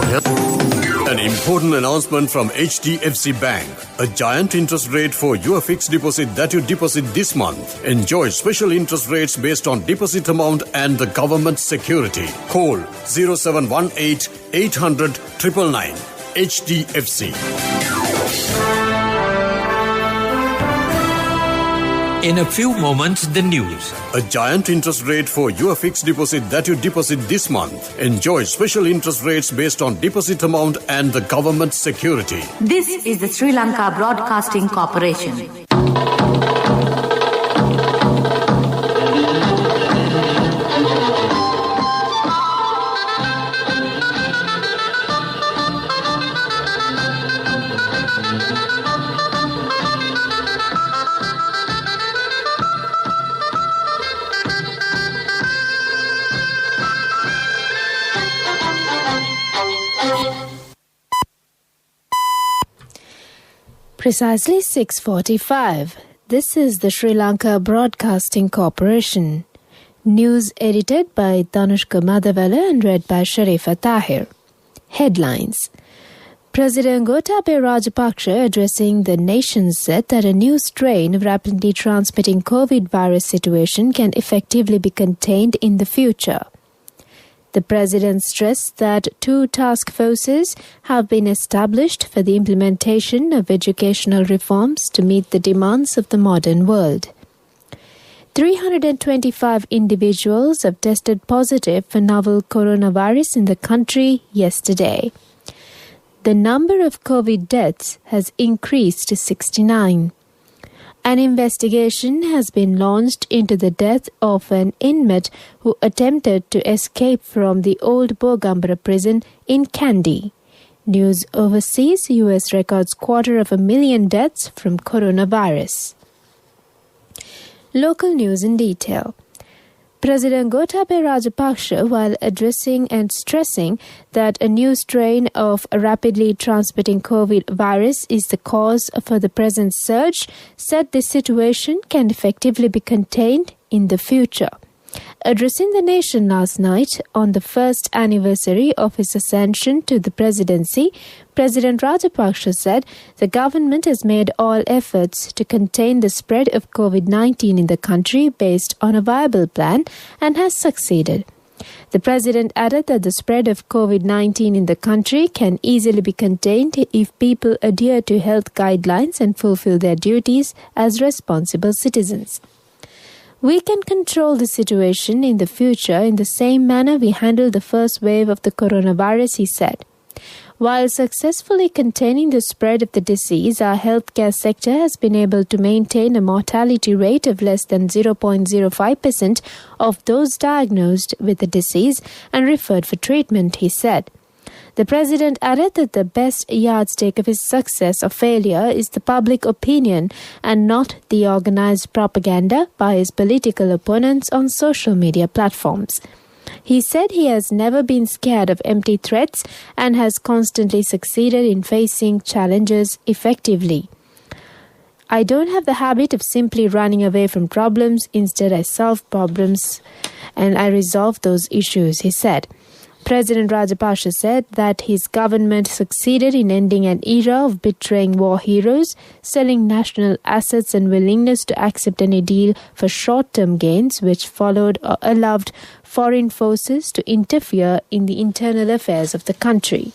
An important announcement from HDFC Bank. A giant interest rate for your fixed deposit that you deposit this month. Enjoy special interest rates based on deposit amount and the government security. Call 0718 800 999. HDFC. In a few moments, the news. A giant interest rate for your fixed deposit that you deposit this month. Enjoy special interest rates based on deposit amount and the government security. This is the Sri Lanka Broadcasting Corporation. Precisely 6:45. This is the Sri Lanka Broadcasting Corporation. News edited by Danushka Madhavala and read by Sharifa Tahir. Headlines. President Gotabaya Rajapaksa addressing the nation said that a new strain of rapidly transmitting COVID virus situation can effectively be contained in the future. The President stressed that 2 task forces have been established for the implementation of educational reforms to meet the demands of the modern world. 325 individuals have tested positive for novel coronavirus in the country yesterday. The number of COVID deaths has increased to 69. An investigation has been launched into the death of an inmate who attempted to escape from the old Bogambara prison in Kandy. News overseas, US records 250,000 deaths from coronavirus. Local news in detail. President Gotabaya Rajapaksa, while addressing and stressing that a new strain of a rapidly transmitting COVID virus is the cause for the present surge, said this situation can effectively be contained in the future. Addressing the nation last night on the first anniversary of his ascension to the presidency, President Rajapaksa said the government has made all efforts to contain the spread of COVID-19 in the country based on a viable plan and has succeeded. The president added that the spread of COVID-19 in the country can easily be contained if people adhere to health guidelines and fulfill their duties as responsible citizens. We can control the situation in the future in the same manner we handled the first wave of the coronavirus, he said. While successfully containing the spread of the disease, our healthcare sector has been able to maintain a mortality rate of less than 0.05% of those diagnosed with the disease and referred for treatment, he said. The president added that the best yardstick of his success or failure is the public opinion and not the organized propaganda by his political opponents on social media platforms. He said he has never been scared of empty threats and has constantly succeeded in facing challenges effectively. I don't have the habit of simply running away from problems. Instead, I solve problems and I resolve those issues, he said. President Rajapaksa said that his government succeeded in ending an era of betraying war heroes, selling national assets and willingness to accept any deal for short-term gains, which followed or allowed foreign forces to interfere in the internal affairs of the country.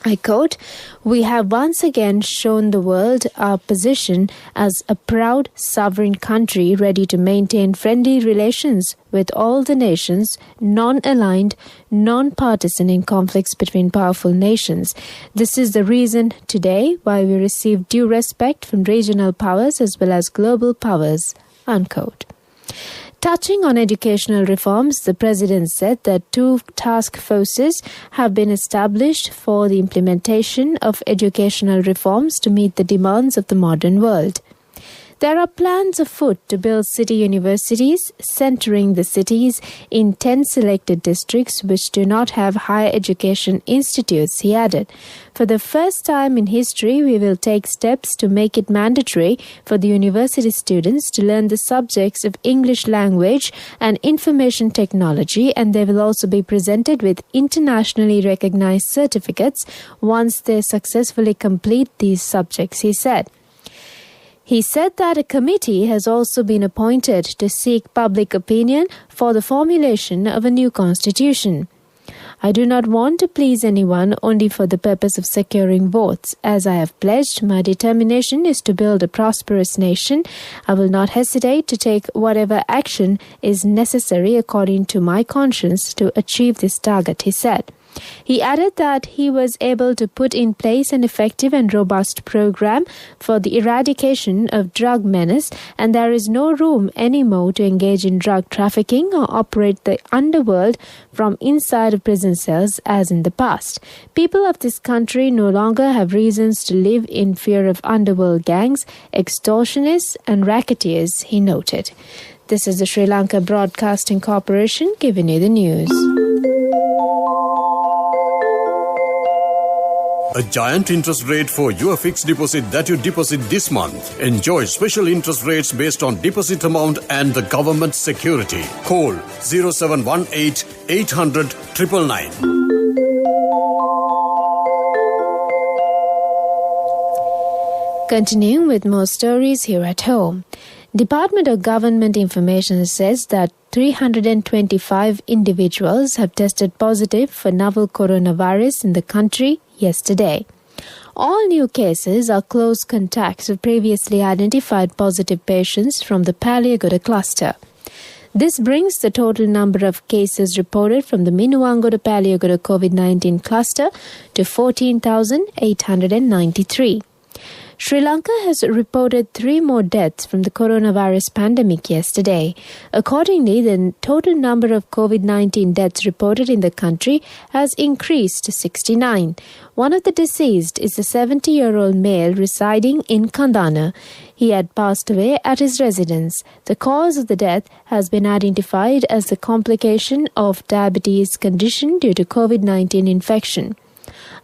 I quote, "We have once again shown the world our position as a proud sovereign country ready to maintain friendly relations with all the nations, non-aligned, non-partisan in conflicts between powerful nations. This is the reason today why we receive due respect from regional powers as well as global powers." Unquote. Touching on educational reforms, the president said that 2 task forces have been established for the implementation of educational reforms to meet the demands of the modern world. There are plans afoot to build city universities, centering the cities in 10 selected districts which do not have higher education institutes, he added. For the first time in history, we will take steps to make it mandatory for the university students to learn the subjects of English language and information technology, and they will also be presented with internationally recognized certificates once they successfully complete these subjects, he said. He said that a committee has also been appointed to seek public opinion for the formulation of a new constitution. I do not want to please anyone only for the purpose of securing votes. As I have pledged, my determination is to build a prosperous nation. I will not hesitate to take whatever action is necessary according to my conscience to achieve this target, he said. He added that he was able to put in place an effective and robust program for the eradication of drug menace, and there is no room anymore to engage in drug trafficking or operate the underworld from inside of prison cells as in the past. People of this country no longer have reasons to live in fear of underworld gangs, extortionists and racketeers, he noted. This is the Sri Lanka Broadcasting Corporation giving you the news. A giant interest rate for your fixed deposit that you deposit this month. Enjoy special interest rates based on deposit amount and the government security. Call 0718 800 999. Continuing with more stories here at home. Department of Government Information says that 325 individuals have tested positive for novel coronavirus in the country yesterday. All new cases are close contacts of previously identified positive patients from the Paliagoda cluster. This brings the total number of cases reported from the Minuwangoda Paliagoda COVID-19 cluster to 14,893. Sri Lanka has reported 3 more deaths from the coronavirus pandemic yesterday. Accordingly, the total number of COVID-19 deaths reported in the country has increased to 69. One of the deceased is a 70-year-old male residing in Kandana. He had passed away at his residence. The cause of the death has been identified as the complication of diabetes condition due to COVID-19 infection.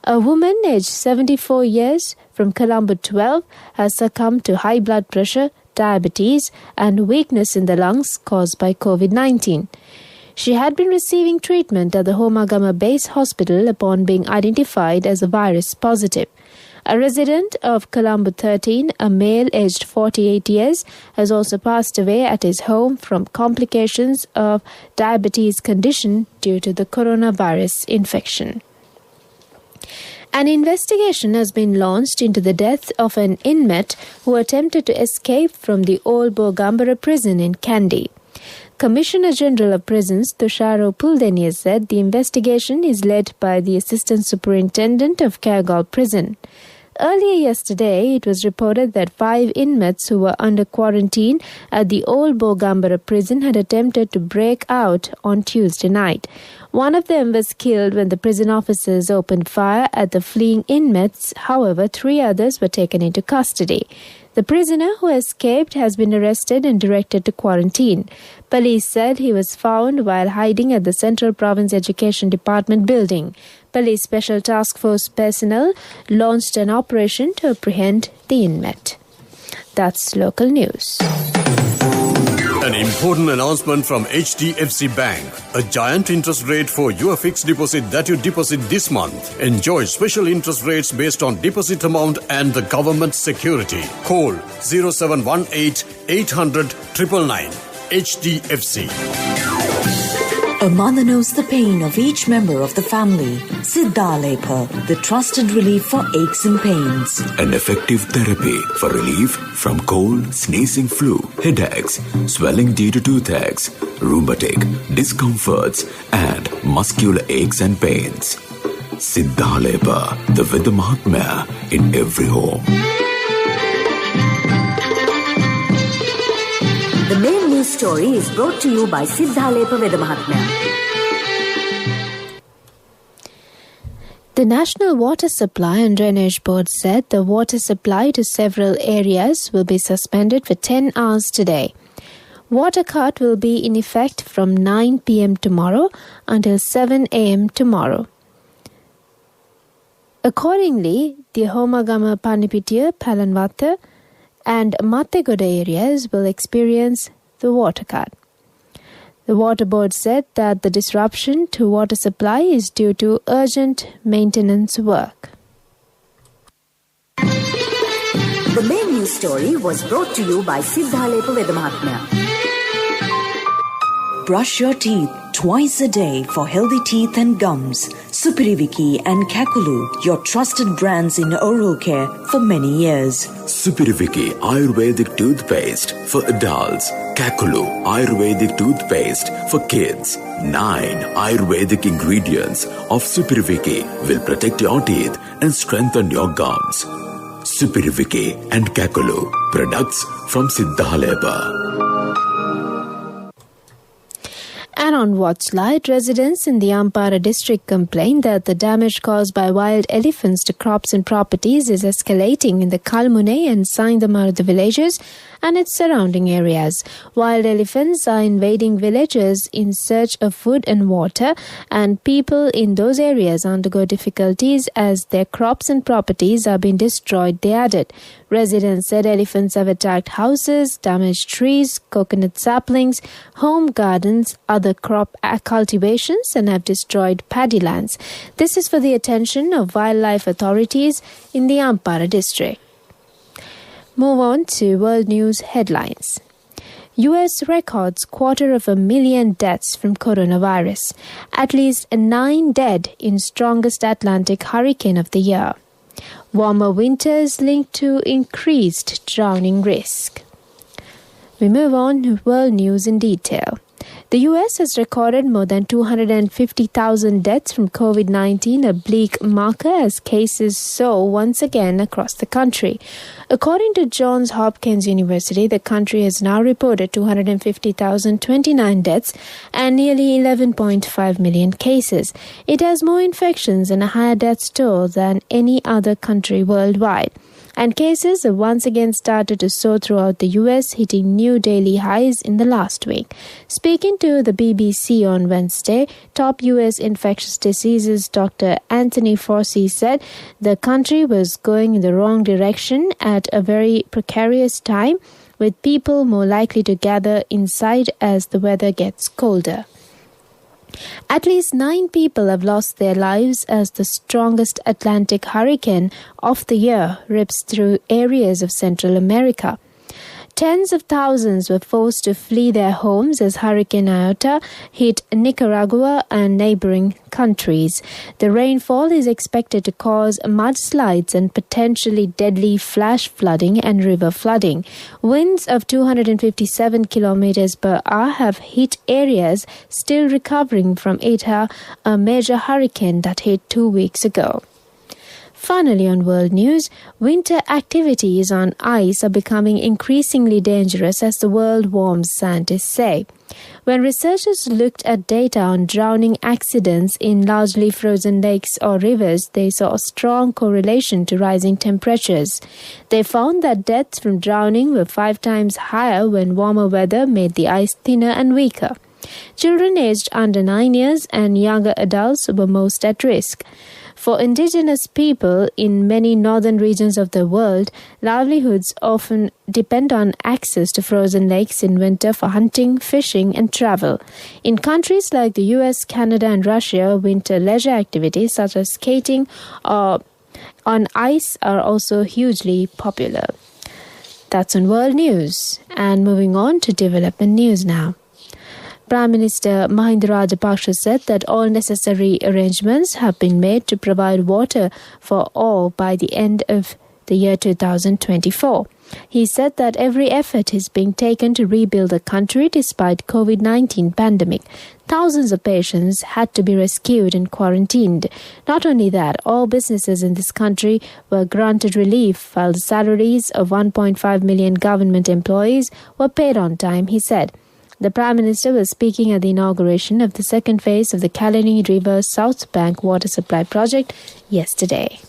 A woman aged 74 years from Colombo 12 has succumbed to high blood pressure, diabetes, and weakness in the lungs caused by COVID-19. She had been receiving treatment at the Homagama Base Hospital upon being identified as a virus positive. A resident of Colombo 13, a male aged 48 years, has also passed away at his home from complications of diabetes condition due to the coronavirus infection. An investigation has been launched into the death of an inmate who attempted to escape from the old Bogambara prison in Kandy. Commissioner General of Prisons Tusharo Puldenia said the investigation is led by the Assistant Superintendent of Karagal Prison. Earlier yesterday, it was reported that 5 inmates who were under quarantine at the old Bogambara prison had attempted to break out on Tuesday night. One of them was killed when the prison officers opened fire at the fleeing inmates. However, 3 others were taken into custody. The prisoner who escaped has been arrested and directed to quarantine. Police said he was found while hiding at the Central Province Education Department building. Police Special Task Force personnel launched an operation to apprehend the inmate. That's local news. An important announcement from HDFC Bank. A giant interest rate for your fixed deposit that you deposit this month. Enjoy special interest rates based on deposit amount and the government security. Call 0718 800 999. HDFC. A mother knows the pain of each member of the family. Siddhalepa, the trusted relief for aches and pains. An effective therapy for relief from cold, sneezing, flu, headaches, swelling due to toothaches, rheumatic, discomforts, and muscular aches and pains. Siddhalepa, the Veda Mahatmya in every home. The main news story is brought to you by Siddhalepa Veda Mahatmya. The National Water Supply and Drainage Board said the water supply to several areas will be suspended for 10 hours today. Water cut will be in effect from 9 p.m. tomorrow until 7 a.m. tomorrow. Accordingly, the Homagama Panipitiya, Palanwatha and Mattegoda areas will experience the water cut. The Water Board said that the disruption to water supply is due to urgent maintenance work. The main news story was brought to you by Siddhalepa Vedamahatmya. Brush your teeth twice a day for healthy teeth and gums. Supiriviki and Kakulu, your trusted brands in oral care for many years. Supiriviki Ayurvedic toothpaste for adults. Kakulu Ayurvedic toothpaste for kids. 9 Ayurvedic ingredients of Supiriviki will protect your teeth and strengthen your gums. Supiriviki and Kakulu, products from Siddhalepa. And on Watchlight, residents in the Ampara district complained that the damage caused by wild elephants to crops and properties is escalating in the Kalmune and Saindamartha villages and its surrounding areas. Wild elephants are invading villages in search of food and water, and people in those areas undergo difficulties as their crops and properties are being destroyed, they added. Residents said elephants have attacked houses, damaged trees, coconut saplings, home gardens, other crop cultivations, and have destroyed paddy lands. This is for the attention of wildlife authorities in the Ampara district. Move on to world news headlines. US records 250,000 deaths from coronavirus. At least 9 dead in strongest Atlantic hurricane of the year. Warmer winters linked to increased drowning risk. We move on to world news in detail. The US has recorded more than 250,000 deaths from COVID-19, a bleak marker as cases soar once again across the country. According to Johns Hopkins University, the country has now reported 250,029 deaths and nearly 11.5 million cases. It has more infections and a higher death toll than any other country worldwide. And cases have once again started to soar throughout the US, hitting new daily highs in the last week. Speaking to the BBC on Wednesday, top US infectious diseases Dr. Anthony Fauci said the country was going in the wrong direction at a very precarious time, with people more likely to gather inside as the weather gets colder. At least 9 people have lost their lives as the strongest Atlantic hurricane of the year rips through areas of Central America. Tens of thousands were forced to flee their homes as Hurricane Iota hit Nicaragua and neighboring countries. The rainfall is expected to cause mudslides and potentially deadly flash flooding and river flooding. Winds of 257 kilometers per hour have hit areas still recovering from Eta, a major hurricane that hit 2 weeks ago. Finally, on world news, winter activities on ice are becoming increasingly dangerous as the world warms, scientists say. When researchers looked at data on drowning accidents in largely frozen lakes or rivers, they saw a strong correlation to rising temperatures. They found that deaths from drowning were 5 times higher when warmer weather made the ice thinner and weaker. Children aged under 9 years and younger adults were most at risk. For indigenous people in many northern regions of the world, livelihoods often depend on access to frozen lakes in winter for hunting, fishing, and travel. In countries like the US, Canada, and Russia, winter leisure activities such as skating or on ice are also hugely popular. That's on world news. And moving on to development news now. Prime Minister Mahinda Rajapaksa said that all necessary arrangements have been made to provide water for all by the end of the year 2024. He said that every effort is being taken to rebuild the country despite COVID-19 pandemic. Thousands of patients had to be rescued and quarantined. Not only that, all businesses in this country were granted relief while the salaries of 1.5 million government employees were paid on time, he said. The Prime Minister was speaking at the inauguration of the second phase of the Kalani River South Bank water supply project yesterday.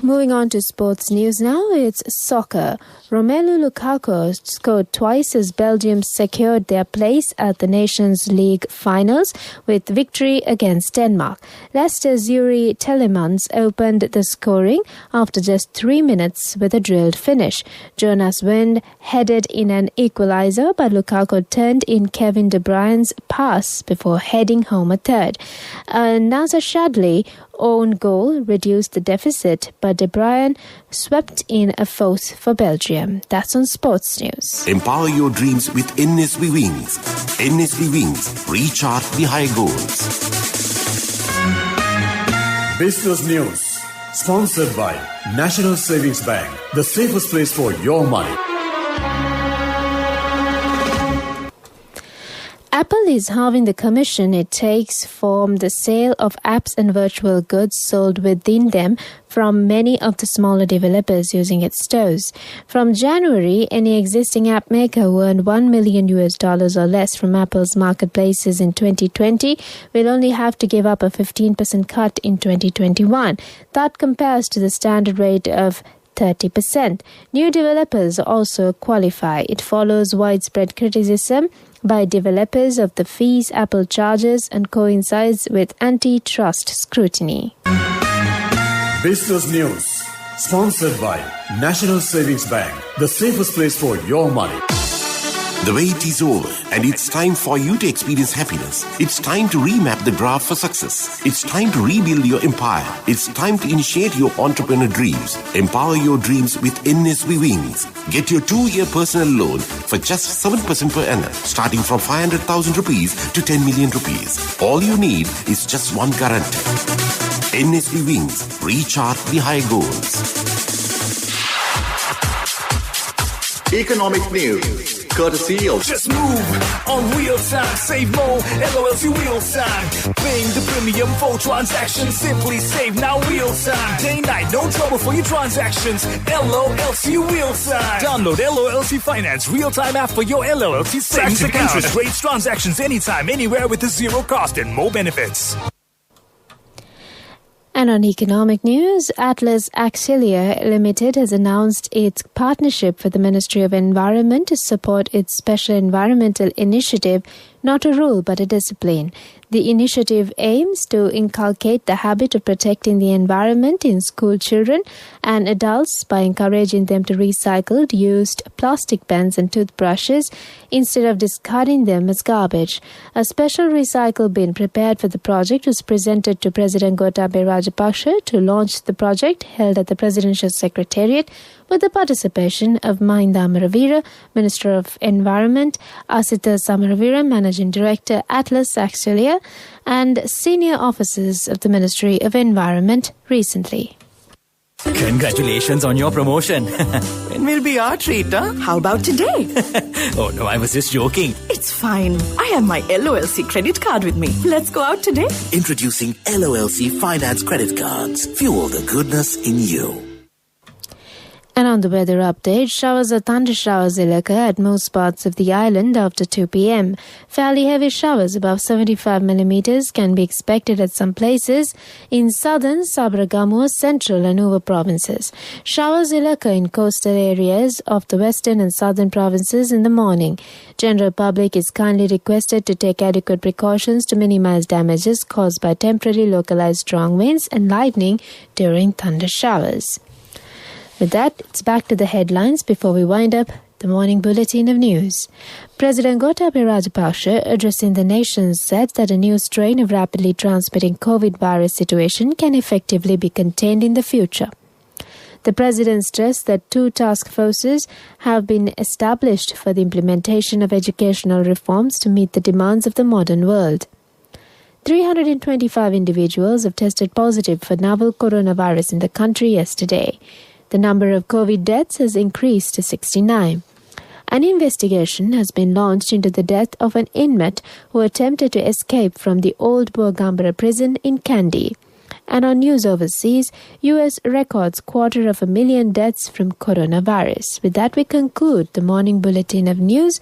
Moving on to sports news now, it's soccer. Romelu Lukaku scored twice as Belgium secured their place at the Nations League finals with victory against Denmark. Leicester's Yuri Telemans opened the scoring after just 3 minutes with a drilled finish. Jonas Wind headed in an equaliser, but Lukaku turned in Kevin De Bruyne's pass before heading home a third. Nasser Chadli own goal reduced the deficit, but De Bruyne swept in a fourth for Belgium. That's on sports news. Empower your dreams with NSV Wings. NSV Wings, recharge the high goals. Business news. Sponsored by National Savings Bank, the safest place for your money. Apple is halving the commission it takes from the sale of apps and virtual goods sold within them from many of the smaller developers using its stores. From January, any existing app maker who earned $1 million or less from Apple's marketplaces in 2020 will only have to give up a 15% cut in 2021. That compares to the standard rate of 30%. New developers also qualify. It follows widespread criticism by developers of the fees Apple charges and coincides with antitrust scrutiny. Business news. Sponsored by National Savings Bank, the safest place for your money. The wait is over, and it's time for you to experience happiness. It's time to remap the graph for success. It's time to rebuild your empire. It's time to initiate your entrepreneur dreams. Empower your dreams with NSV Wings. Get your 2-year personal loan for just 7% per annum, starting from 500,000 rupees to 10 million rupees. All you need is just one guarantee. NSV Wings, recharge the high goals. Economic news. Courtesy of Just move on real time, save more, LOLC real time. Paying the premium for transactions, simply save now real time. Day night, no trouble for your transactions, LOLC real time. Download LOLC Finance real time app for your LOLC savings account. Interest rates, transactions anytime, anywhere with a zero cost and more benefits. And on economic news, Atlas Auxilia Limited has announced its partnership with the Ministry of Environment to support its special environmental initiative, Not a Rule but a Discipline. The initiative aims to inculcate the habit of protecting the environment in school children and adults by encouraging them to recycle used plastic pens and toothbrushes instead of discarding them as garbage. A special recycle bin prepared for the project was presented to President Gotabaya Rajapaksa to launch the project, held at the Presidential Secretariat with the participation of Mahinda Amaravira, Minister of Environment, Asita Samaravira, Managing Director, Atlas Auxilia, and senior officers of the Ministry of Environment recently. Congratulations on your promotion. When will be our treat, huh? How about today? Oh no, I was just joking. It's fine. I have my LOLC credit card with me. Let's go out today. Introducing LOLC Finance Credit Cards. Fuel the goodness in you. And on the weather update, showers or thunder showers will occur at most parts of the island after 2 p.m. Fairly heavy showers above 75 millimeters can be expected at some places in southern, Sabaragamuwa, central and Nuva provinces. Showers will occur in coastal areas of the western and southern provinces in the morning. General public is kindly requested to take adequate precautions to minimize damages caused by temporary localized strong winds and lightning during thunder showers. With that, it's back to the headlines before we wind up the morning bulletin of news. President Gotabaya Rajapaksa, addressing the nation, said that a new strain of rapidly transmitting COVID virus situation can effectively be contained in the future. The President stressed that 2 task forces have been established for the implementation of educational reforms to meet the demands of the modern world. 325 individuals have tested positive for novel coronavirus in the country yesterday. The number of COVID deaths has increased to 69. An investigation has been launched into the death of an inmate who attempted to escape from the old Bogambara prison in Kandy. And on news overseas, US records 250,000 deaths from coronavirus. With that, we conclude the morning bulletin of news.